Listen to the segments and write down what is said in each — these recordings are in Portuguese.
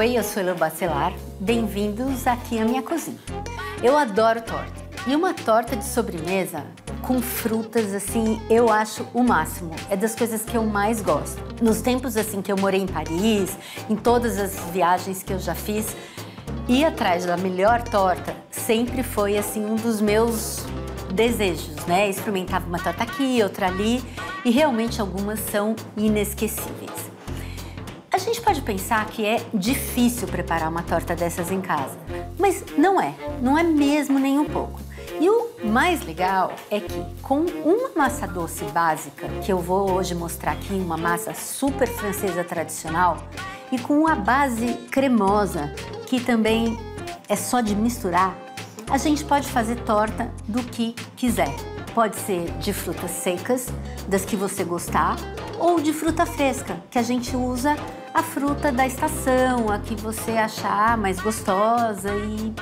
Oi, eu sou Elo Bacelar, bem-vindos aqui à minha cozinha. Eu adoro torta e uma torta de sobremesa com frutas, assim, eu acho o máximo. É das coisas que eu mais gosto. Nos tempos, assim, que eu morei em Paris, em todas as viagens que eu já fiz, ir atrás da melhor torta sempre foi, assim, um dos meus desejos, né? Experimentava uma torta aqui, outra ali, e realmente algumas são inesquecíveis. A gente pode pensar que é difícil preparar uma torta dessas em casa, mas não é mesmo nem um pouco. E o mais legal é que com uma massa doce básica, que eu vou hoje mostrar aqui, uma massa super francesa tradicional, e com uma base cremosa, que também é só de misturar, a gente pode fazer torta do que quiser. Pode ser de frutas secas, das que você gostar, ou de fruta fresca, que a gente usa a fruta da estação, a que você achar mais gostosa, e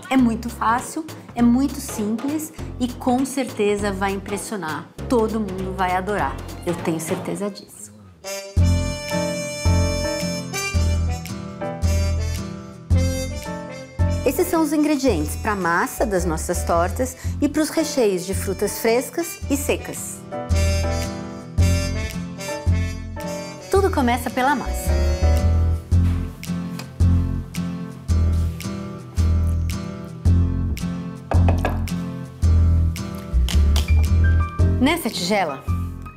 é muito fácil, é muito simples e com certeza vai impressionar. Todo mundo vai adorar, eu tenho certeza disso. Esses são os ingredientes para a massa das nossas tortas e para os recheios de frutas frescas e secas. Tudo começa pela massa. Nessa tigela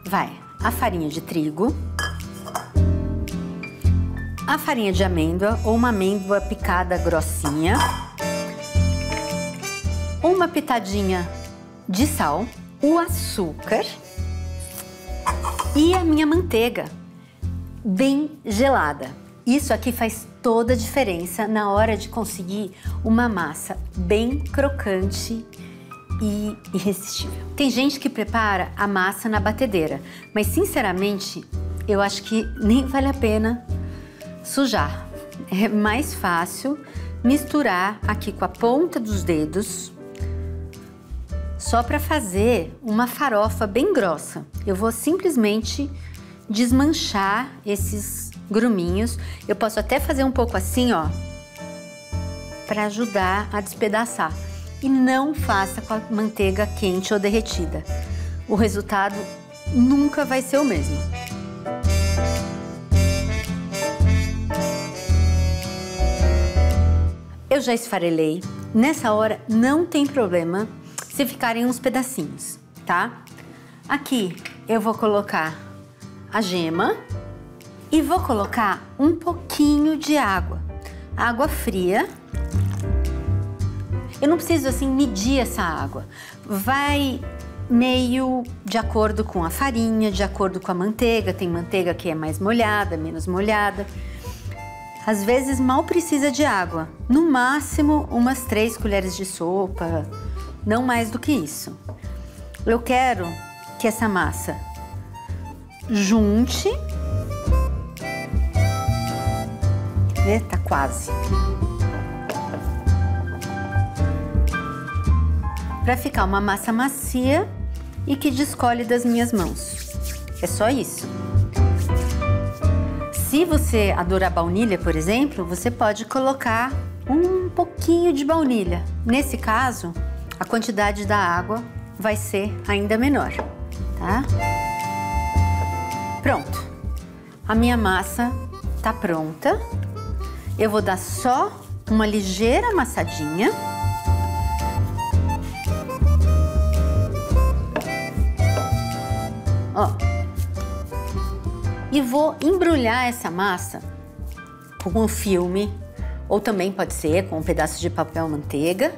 vai a farinha de trigo, a farinha de amêndoa ou uma amêndoa picada grossinha, uma pitadinha de sal, o açúcar e a minha manteiga bem gelada. Isso aqui faz toda a diferença na hora de conseguir uma massa bem crocante e irresistível. Tem gente que prepara a massa na batedeira, mas sinceramente eu acho que nem vale a pena sujar. É mais fácil misturar aqui com a ponta dos dedos, só para fazer uma farofa bem grossa. Eu vou simplesmente desmanchar esses gruminhos. Eu posso até fazer um pouco assim, ó, para ajudar a despedaçar. E não faça com a manteiga quente ou derretida. O resultado nunca vai ser o mesmo. Eu já esfarelei. Nessa hora não tem problema se ficarem uns pedacinhos, tá? Aqui eu vou colocar a gema e vou colocar um pouquinho de água. Água fria. Eu não preciso, assim, medir essa água. Vai meio de acordo com a farinha, de acordo com a manteiga. Tem manteiga que é mais molhada, menos molhada. Às vezes mal precisa de água. No máximo, umas 3 colheres de sopa, não mais do que isso. Eu quero que essa massa junte. Quer ver? Tá quase. Para ficar uma massa macia e que descolhe das minhas mãos. É só isso. Se você adora baunilha, por exemplo, você pode colocar um pouquinho de baunilha. Nesse caso, a quantidade da água vai ser ainda menor, tá? Pronto. A minha massa tá pronta. Eu vou dar só uma ligeira amassadinha. Ó, e vou embrulhar essa massa com um filme, ou também pode ser com um pedaço de papel manteiga,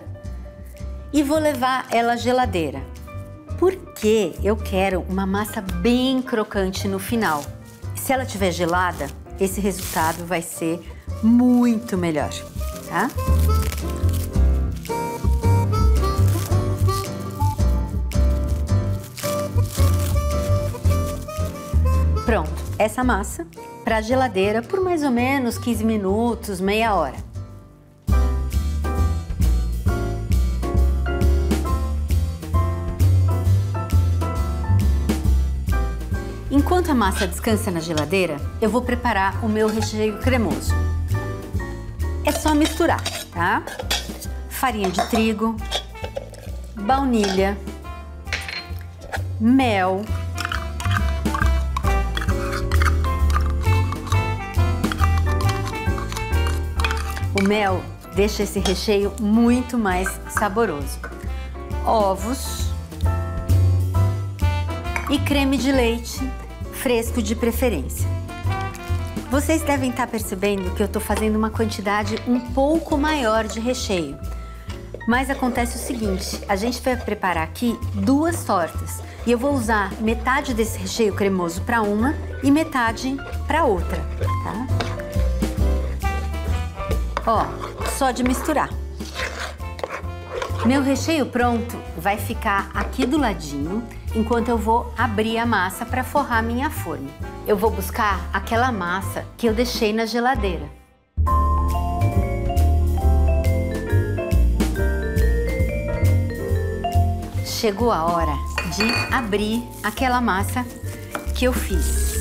e vou levar ela à geladeira, porque eu quero uma massa bem crocante no final. Se ela estiver gelada, esse resultado vai ser muito melhor, tá? Pronto, essa massa para a geladeira por mais ou menos 15 minutos, meia hora. Enquanto a massa descansa na geladeira, eu vou preparar o meu recheio cremoso. é só misturar, tá? Farinha de trigo, baunilha, mel, o mel deixa esse recheio muito mais saboroso. Ovos e creme de leite fresco de preferência. Vocês devem estar percebendo que eu estou fazendo uma quantidade um pouco maior de recheio. Mas acontece o seguinte, a gente vai preparar aqui 2 tortas e eu vou usar metade desse recheio cremoso para uma e metade para outra, tá? Ó, só de misturar. Meu recheio pronto vai ficar aqui do ladinho, enquanto eu vou abrir a massa para forrar minha forma. Eu vou buscar aquela massa que eu deixei na geladeira. Chegou a hora de abrir aquela massa que eu fiz.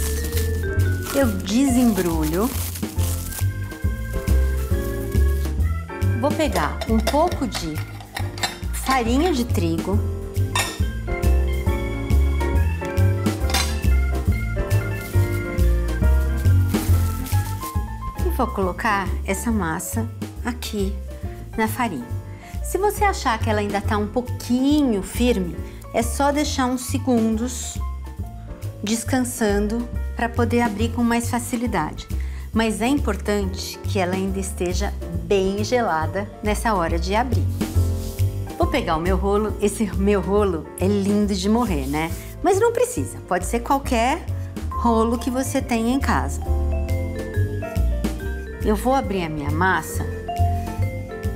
Eu desembrulho. Vou pegar um pouco de farinha de trigo. E vou colocar essa massa aqui na farinha. Se você achar que ela ainda está um pouquinho firme, é só deixar uns segundos descansando para poder abrir com mais facilidade. Mas é importante que ela ainda esteja bem gelada nessa hora de abrir. Vou pegar o meu rolo. Esse meu rolo é lindo de morrer, né? Mas não precisa, pode ser qualquer rolo que você tenha em casa. Eu vou abrir a minha massa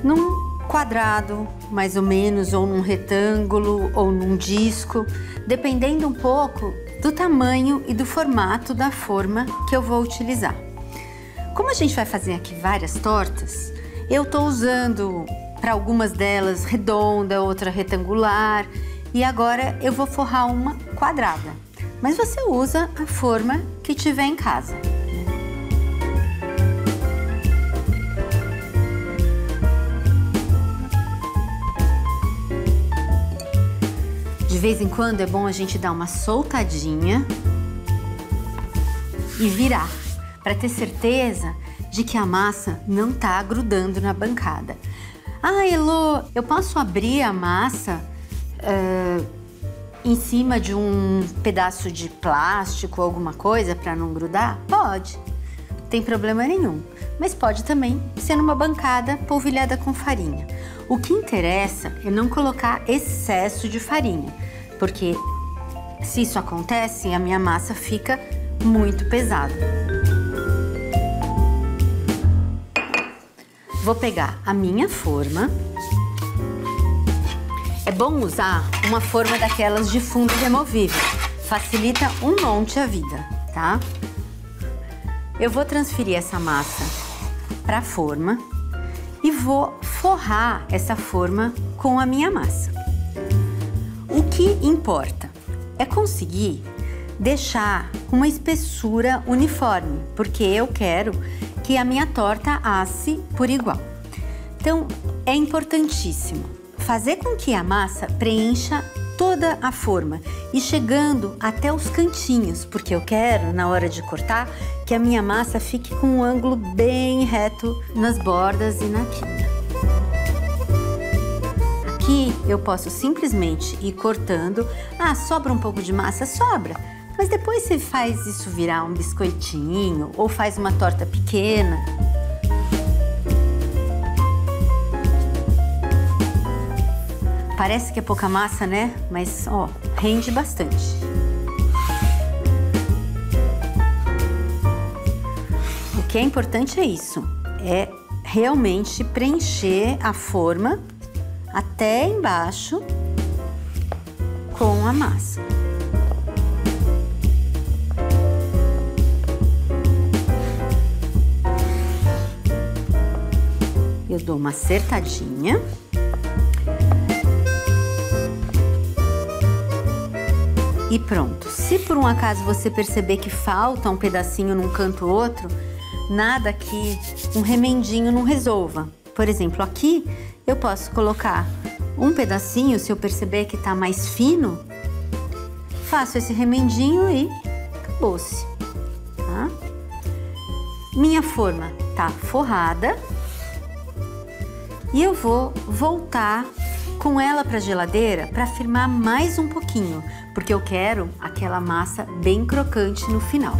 num quadrado, mais ou menos, ou num retângulo, ou num disco, dependendo um pouco do tamanho e do formato da forma que eu vou utilizar. Como a gente vai fazer aqui várias tortas, eu tô usando para algumas delas redonda, outra retangular, e agora eu vou forrar uma quadrada. Mas você usa a forma que tiver em casa. De vez em quando é bom a gente dar uma soltadinha e virar, para ter certeza de que a massa não tá grudando na bancada. Ah, Elô, eu posso abrir a massa em cima de um pedaço de plástico ou alguma coisa para não grudar? Pode, não tem problema nenhum. Mas pode também ser numa bancada polvilhada com farinha. O que interessa é não colocar excesso de farinha, porque se isso acontece, a minha massa fica muito pesada. Vou pegar a minha forma. É bom usar uma forma daquelas de fundo removível. Facilita um monte a vida, tá? Eu vou transferir essa massa para a forma e vou forrar essa forma com a minha massa. O que importa é conseguir deixar uma espessura uniforme, porque eu quero que a minha torta asse por igual. Então, é importantíssimo fazer com que a massa preencha toda a forma e chegando até os cantinhos, porque eu quero, na hora de cortar, que a minha massa fique com um ângulo bem reto nas bordas e na quina. Aqui eu posso simplesmente ir cortando. Ah, sobra um pouco de massa? Sobra! Mas depois você faz isso virar um biscoitinho ou faz uma torta pequena. Parece que é pouca massa, né? Mas, ó, rende bastante. O que é importante é isso, é realmente preencher a forma até embaixo com a massa. Eu dou uma acertadinha. E pronto. Se por um acaso você perceber que falta um pedacinho num canto ou outro, nada que um remendinho não resolva. Por exemplo, aqui eu posso colocar um pedacinho, se eu perceber que tá mais fino, faço esse remendinho e acabou-se, tá? Minha forma tá forrada e eu vou voltar com ela para a geladeira para firmar mais um pouquinho, porque eu quero aquela massa bem crocante no final.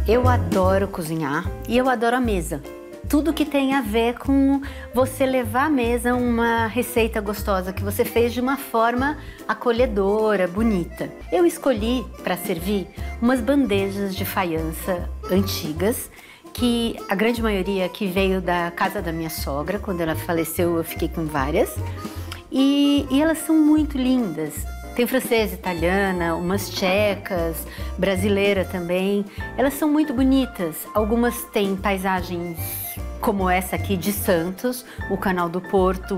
Eu adoro cozinhar e eu adoro a mesa. Tudo que tem a ver com você levar à mesa uma receita gostosa que você fez de uma forma acolhedora, bonita. Eu escolhi para servir umas bandejas de faiança antigas, que a grande maioria que veio da casa da minha sogra. Quando ela faleceu, eu fiquei com várias. E elas são muito lindas. Tem francesa, italiana, umas tchecas, brasileira também. Elas são muito bonitas. Algumas têm paisagens como essa aqui de Santos, o Canal do Porto.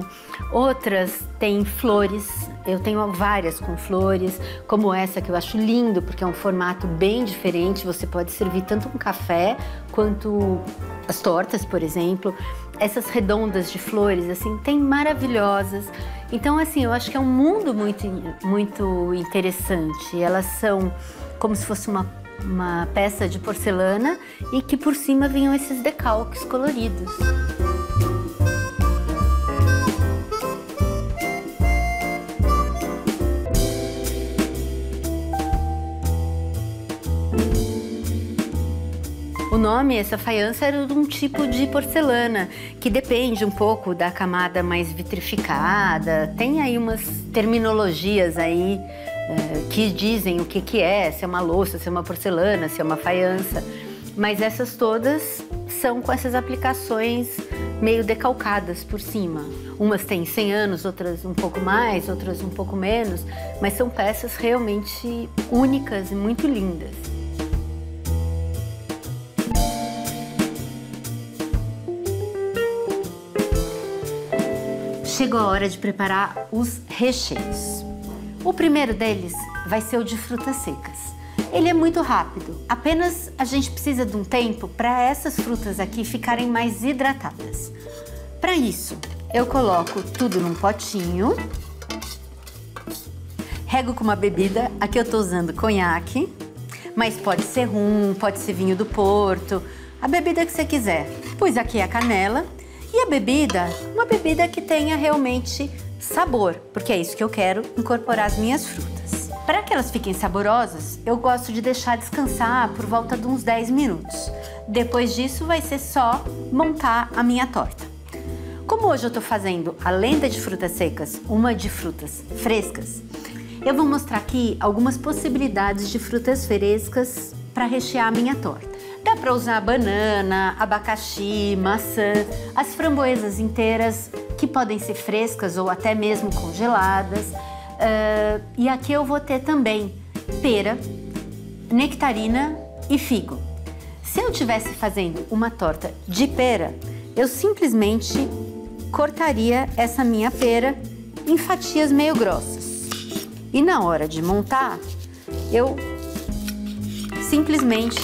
Outras têm flores. Eu tenho várias com flores, como essa que eu acho lindo, porque é um formato bem diferente. Você pode servir tanto um café quanto as tortas, por exemplo. Essas redondas de flores, assim, tem maravilhosas. Então, assim, eu acho que é um mundo muito interessante. Elas são como se fosse uma peça de porcelana e que por cima vinham esses decalques coloridos. O nome, essa faiança, era de um tipo de porcelana que depende um pouco da camada mais vitrificada. Tem aí umas terminologias aí que dizem o que é, se é uma louça, se é uma porcelana, se é uma faiança. Mas essas todas são com essas aplicações meio decalcadas por cima. Umas têm 100 anos, outras um pouco mais, outras um pouco menos, mas são peças realmente únicas e muito lindas. Chegou a hora de preparar os recheios. O primeiro deles vai ser o de frutas secas. Ele é muito rápido, apenas a gente precisa de um tempo para essas frutas aqui ficarem mais hidratadas. Para isso, eu coloco tudo num potinho, rego com uma bebida, aqui eu estou usando conhaque, mas pode ser rum, pode ser vinho do Porto, a bebida que você quiser. Pus aqui a canela. E a bebida, uma bebida que tenha realmente sabor, porque é isso que eu quero incorporar as minhas frutas. Para que elas fiquem saborosas, eu gosto de deixar descansar por volta de uns 10 minutos. Depois disso, vai ser só montar a minha torta. Como hoje eu tô fazendo, além da de frutas secas, uma de frutas frescas, eu vou mostrar aqui algumas possibilidades de frutas frescas para rechear a minha torta. Dá para usar banana, abacaxi, maçã, as framboesas inteiras, que podem ser frescas ou até mesmo congeladas. E aqui eu vou ter também pera, nectarina e figo. Se eu estivesse fazendo uma torta de pera, eu simplesmente cortaria essa minha pera em fatias meio grossas. E na hora de montar, eu simplesmente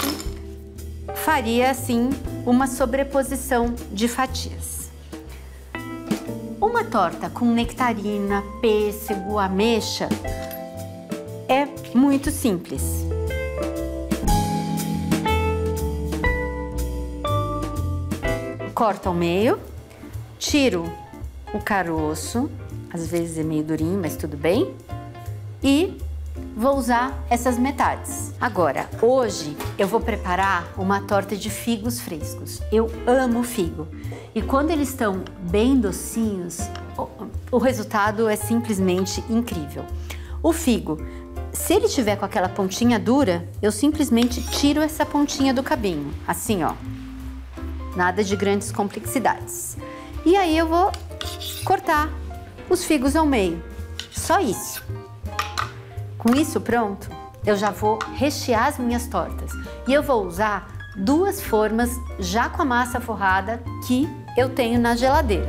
faria assim uma sobreposição de fatias. Uma torta com nectarina, pêssego, ameixa é muito simples. Corto ao meio, tiro o caroço, às vezes é meio durinho, mas tudo bem, e vou usar essas metades. Agora, hoje eu vou preparar uma torta de figos frescos. Eu amo figo. E quando eles estão bem docinhos, o resultado é simplesmente incrível. O figo, se ele tiver com aquela pontinha dura, eu simplesmente tiro essa pontinha do cabinho. Assim, ó. Nada de grandes complexidades. E aí eu vou cortar os figos ao meio. Só isso. Com isso pronto, eu já vou rechear as minhas tortas. E eu vou usar 2 formas já com a massa forrada que eu tenho na geladeira.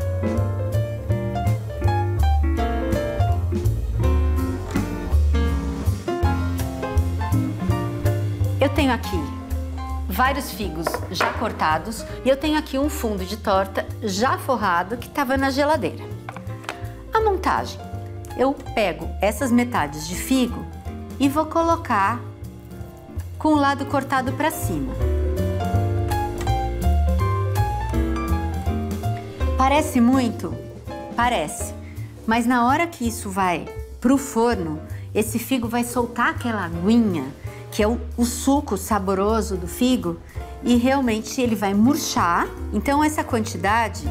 Eu tenho aqui vários figos já cortados e eu tenho aqui um fundo de torta já forrado que estava na geladeira. A montagem: eu pego essas metades de figo e vou colocar com o lado cortado para cima. Parece muito? Parece. Mas na hora que isso vai pro forno, esse figo vai soltar aquela aguinha, que é o suco saboroso do figo, e realmente ele vai murchar. Então essa quantidade,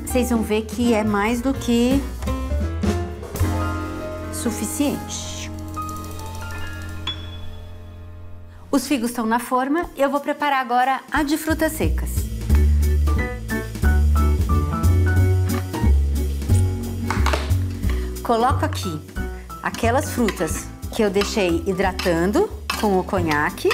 vocês vão ver que é mais do que suficiente. Os figos estão na forma, eu vou preparar agora a de frutas secas. Coloco aqui aquelas frutas que eu deixei hidratando com o conhaque.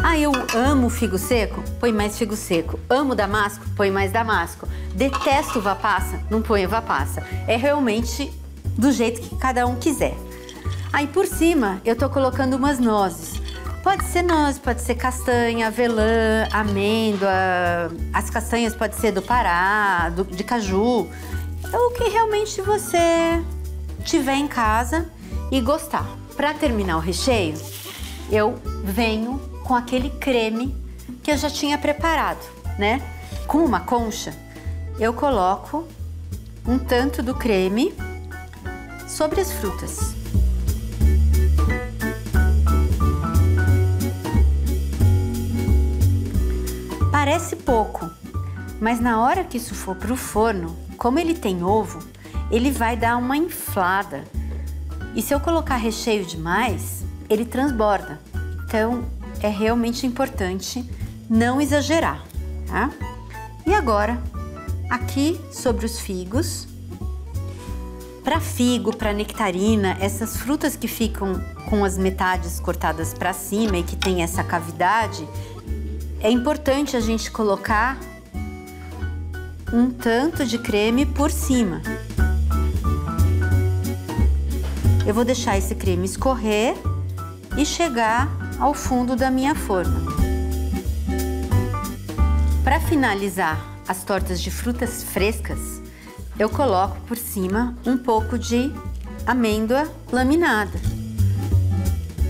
Ah, eu amo figo seco? Põe mais figo seco. Amo damasco? Põe mais damasco. Detesto uva passa? Não põe uva passa. É realmente do jeito que cada um quiser. Aí por cima eu tô colocando umas nozes. Pode ser noz, pode ser castanha, avelã, amêndoa. As castanhas pode ser do Pará, de caju. O que realmente você tiver em casa e gostar. Para terminar o recheio, eu venho com aquele creme que eu já tinha preparado, né? Com uma concha, eu coloco um tanto do creme sobre as frutas. Parece pouco, mas na hora que isso for pro forno, como ele tem ovo, ele vai dar uma inflada. E se eu colocar recheio demais, ele transborda. Então, é realmente importante não exagerar, tá? E agora, aqui sobre os figos. Para figo, para nectarina, essas frutas que ficam com as metades cortadas para cima e que tem essa cavidade, é importante a gente colocar um tanto de creme por cima. Eu vou deixar esse creme escorrer e chegar ao fundo da minha forma. Para finalizar as tortas de frutas frescas, eu coloco por cima um pouco de amêndoa laminada,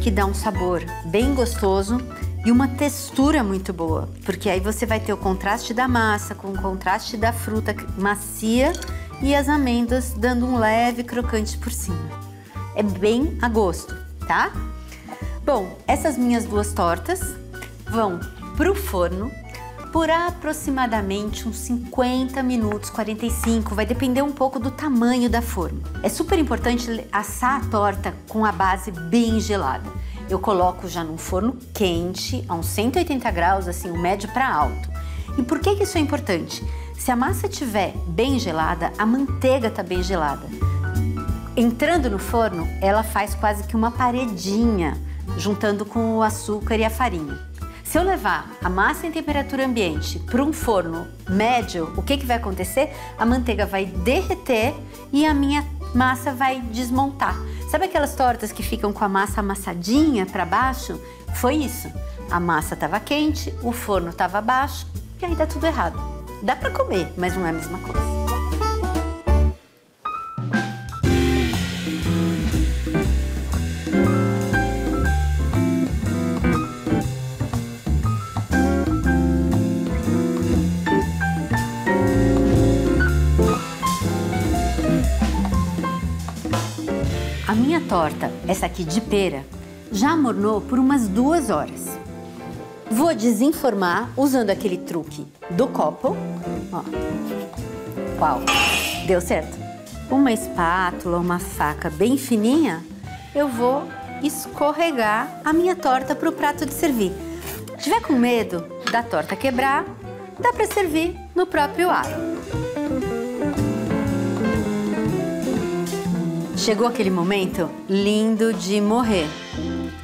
que dá um sabor bem gostoso e uma textura muito boa, porque aí você vai ter o contraste da massa com o contraste da fruta macia e as amêndoas dando um leve crocante por cima. É bem a gosto, tá? Bom, essas minhas 2 tortas vão pro forno por aproximadamente uns 50 minutos, 45, vai depender um pouco do tamanho da forma. É super importante assar a torta com a base bem gelada. Eu coloco já num forno quente, a uns 180 graus, assim, o médio para alto. E por que isso é importante? Se a massa estiver bem gelada, a manteiga está bem gelada. Entrando no forno, ela faz quase que uma paredinha, juntando com o açúcar e a farinha. Se eu levar a massa em temperatura ambiente para um forno médio, o que vai acontecer? A manteiga vai derreter e a minha massa vai desmontar. Sabe aquelas tortas que ficam com a massa amassadinha para baixo? Foi isso. A massa estava quente, o forno estava baixo e aí dá tudo errado. Dá para comer, mas não é a mesma coisa. A minha torta, essa aqui de pera, já amornou por umas 2 horas. Vou desenformar usando aquele truque do copo. Ó. Uau, deu certo. Uma espátula, uma faca bem fininha, eu vou escorregar a minha torta para o prato de servir. Se tiver com medo da torta quebrar, dá para servir no próprio aro. Chegou aquele momento lindo de morrer.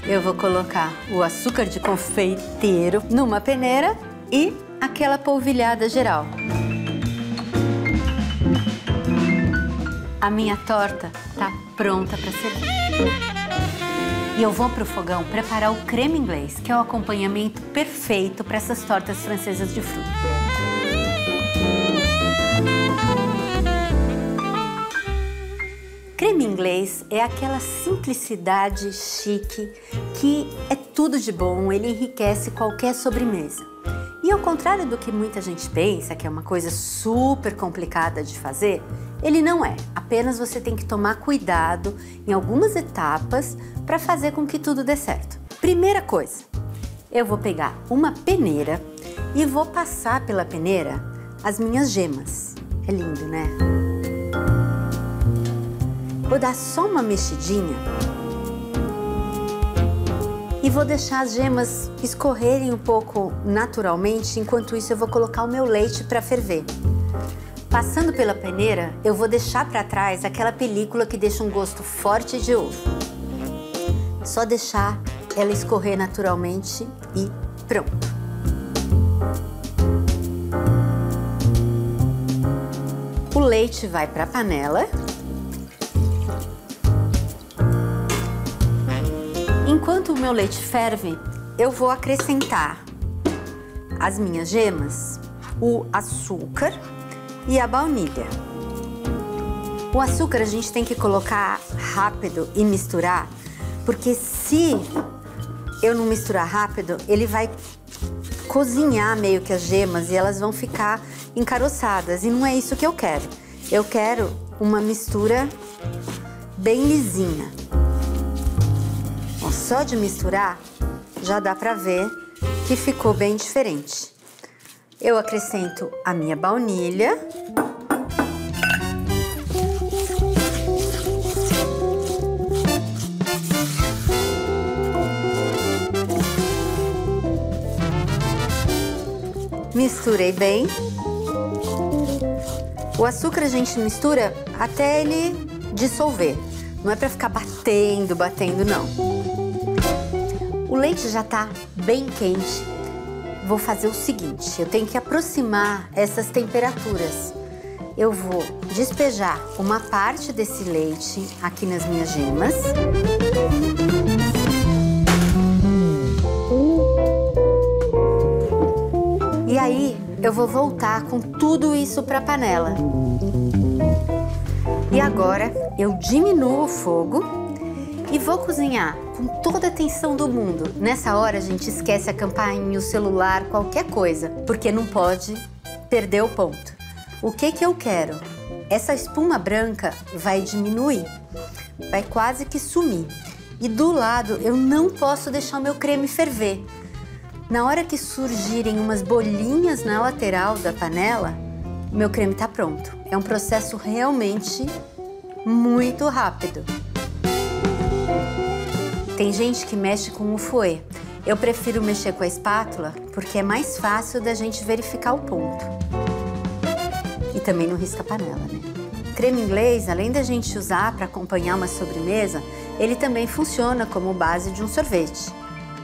Eu vou colocar o açúcar de confeiteiro numa peneira e aquela polvilhada geral. A minha torta tá pronta para servir. E eu vou pro fogão preparar o creme inglês, que é o acompanhamento perfeito para essas tortas francesas de fruta. Creme inglês é aquela simplicidade chique que é tudo de bom, ele enriquece qualquer sobremesa. E ao contrário do que muita gente pensa, que é uma coisa super complicada de fazer, ele não é. Apenas você tem que tomar cuidado em algumas etapas para fazer com que tudo dê certo. Primeira coisa, eu vou pegar uma peneira e vou passar pela peneira as minhas gemas. É lindo, né? Vou dar só uma mexidinha e vou deixar as gemas escorrerem um pouco naturalmente. Enquanto isso, eu vou colocar o meu leite para ferver. Passando pela peneira, eu vou deixar para trás aquela película que deixa um gosto forte de ovo. Só deixar ela escorrer naturalmente e pronto. O leite vai para a panela. Enquanto o meu leite ferve, eu vou acrescentar as minhas gemas, o açúcar e a baunilha. O açúcar a gente tem que colocar rápido e misturar, porque se eu não misturar rápido, ele vai cozinhar meio que as gemas e elas vão ficar encaroçadas, e não é isso que eu quero. Eu quero uma mistura bem lisinha. Só de misturar, já dá pra ver que ficou bem diferente. Eu acrescento a minha baunilha. Misturei bem. O açúcar a gente mistura até ele dissolver. Não é pra ficar batendo, não. O leite já tá bem quente. Vou fazer o seguinte, eu tenho que aproximar essas temperaturas. Eu vou despejar uma parte desse leite aqui nas minhas gemas. E aí, eu vou voltar com tudo isso para a panela. E agora, eu diminuo o fogo e vou cozinhar com toda a atenção do mundo. Nessa hora, a gente esquece a campainha, o celular, qualquer coisa, porque não pode perder o ponto. O que eu quero? Essa espuma branca vai diminuir, vai quase que sumir. E do lado, eu não posso deixar o meu creme ferver. Na hora que surgirem umas bolinhas na lateral da panela, o meu creme tá pronto. É um processo realmente muito rápido. Tem gente que mexe com o fouet. Eu prefiro mexer com a espátula porque é mais fácil da gente verificar o ponto. E também não risca a panela, né? Creme inglês, além da gente usar para acompanhar uma sobremesa, ele também funciona como base de um sorvete.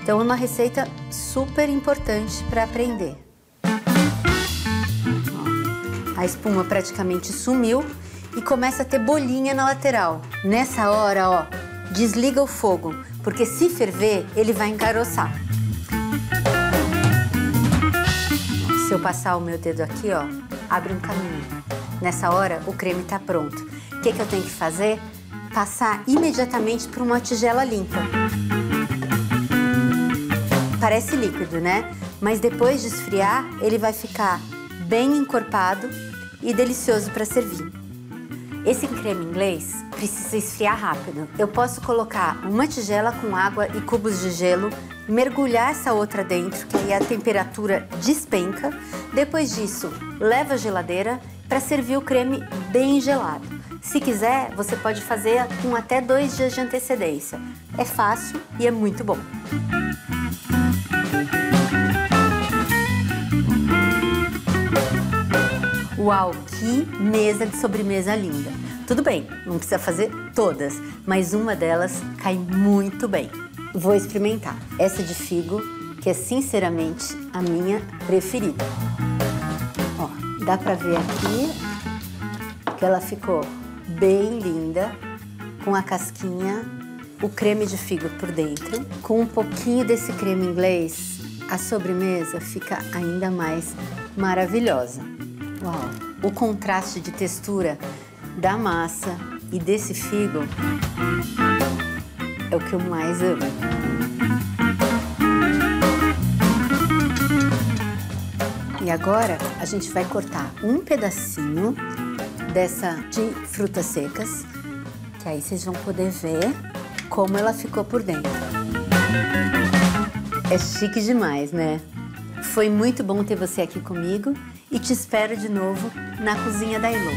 Então é uma receita super importante para aprender. Ó, a espuma praticamente sumiu e começa a ter bolinha na lateral. Nessa hora, ó, desliga o fogo, porque se ferver, ele vai encaroçar. Se eu passar o meu dedo aqui, ó, abre um caminho. Nessa hora, o creme tá pronto. O que eu tenho que fazer? Passar imediatamente por uma tigela limpa. Parece líquido, né? Mas depois de esfriar, ele vai ficar bem encorpado e delicioso para servir. Esse creme inglês precisa esfriar rápido. Eu posso colocar uma tigela com água e cubos de gelo, mergulhar essa outra dentro, que aí a temperatura despenca. Depois disso, leva à geladeira para servir o creme bem gelado. Se quiser, você pode fazer com até 2 dias de antecedência. É fácil e é muito bom. O Uau, que mesa de sobremesa linda! Tudo bem, não precisa fazer todas, mas uma delas cai muito bem. Vou experimentar. Essa de figo, que é sinceramente a minha preferida. Ó, dá pra ver aqui que ela ficou bem linda, com a casquinha, o creme de figo por dentro. Com um pouquinho desse creme inglês, a sobremesa fica ainda mais maravilhosa. Uau! O contraste de textura da massa e desse figo é o que eu mais amo. E agora a gente vai cortar um pedacinho dessa de frutas secas, que aí vocês vão poder ver como ela ficou por dentro. É chique demais, né? Foi muito bom ter você aqui comigo e te espero de novo na cozinha da Elo.